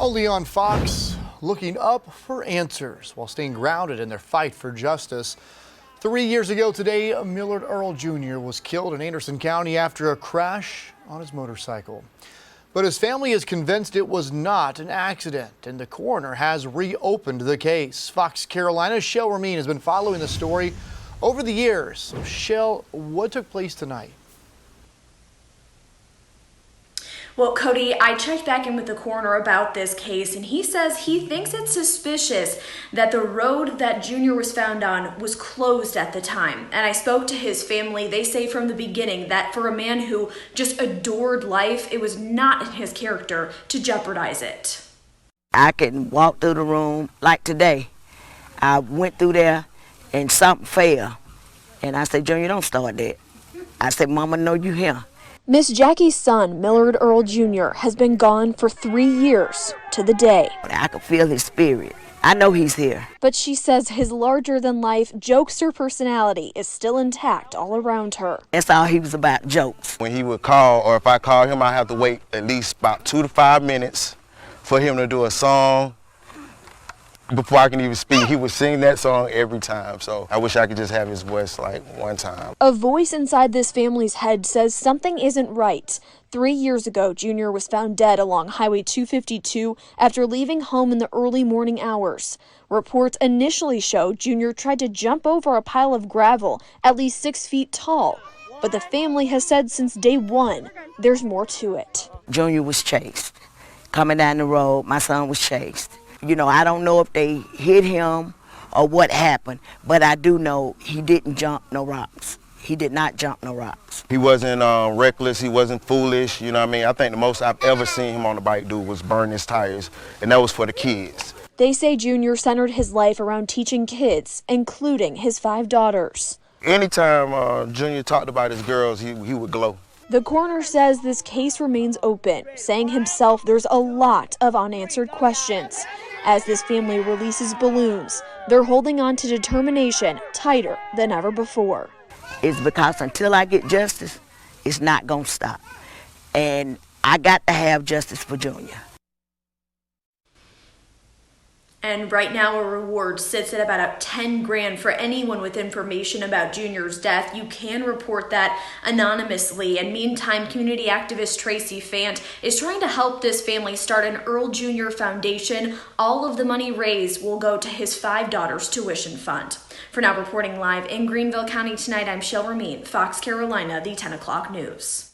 Only on Fox, looking up for answers while staying grounded in their fight for justice. 3 years ago today, Millard Early Jr. was killed in Anderson County after a crash on his motorcycle. But his family is convinced it was not an accident, and the coroner has reopened the case. Fox Carolina's Shale Remien has been following the story over the years. So, Shale, what took place tonight? Well, Cody, I checked back in with the coroner about this case, and he says he thinks it's suspicious that the road that Junior was found on was closed at the time. And I spoke to his family. They say from the beginning that for a man who just adored life, it was not in his character to jeopardize it. I can walk through the room like today. I went through there and something fell. And I said, Junior, don't start that. I said, Mama, know you here. Miss Jackie's son, Millard Early Jr., has been gone for 3 years to the day. I can feel his spirit. I know he's here. But she says his larger-than-life jokester personality is still intact all around her. That's all he was about, jokes. When he would call, or if I called him, I have to wait at least about 2 to 5 minutes for him to do a song. Before I can even speak, he would sing that song every time. So I wish I could just have his voice like one time. A voice inside this family's head says something isn't right. 3 years ago, Junior was found dead along Highway 252 after leaving home in the early morning hours. Reports initially show Junior tried to jump over a pile of gravel at least 6 feet tall. But the family has said since day one, there's more to it. Junior was chased. Coming down the road, my son was chased. You know, I don't know if they hit him or what happened, but I do know he didn't jump no rocks. He did not jump no rocks. He wasn't reckless, he wasn't foolish, you know what I mean? I think the most I've ever seen him on the bike do was burn his tires, and that was for the kids. They say Junior centered his life around teaching kids, including his 5 daughters. Anytime Junior talked about his girls, he would glow. The coroner says this case remains open, saying himself there's a lot of unanswered questions. As this family releases balloons, they're holding on to determination tighter than ever before. It's because until I get justice, it's not going to stop. And I got to have justice for Junior. And right now a reward sits at about $10 grand for anyone with information about Junior's death. You can report that anonymously. And meantime, community activist Tracy Fant is trying to help this family start an Early Jr. Foundation. All of the money raised will go to his 5 daughters' tuition fund. For now, reporting live in Greenville County tonight, I'm Shale Remien, Fox Carolina, the 10 o'clock news.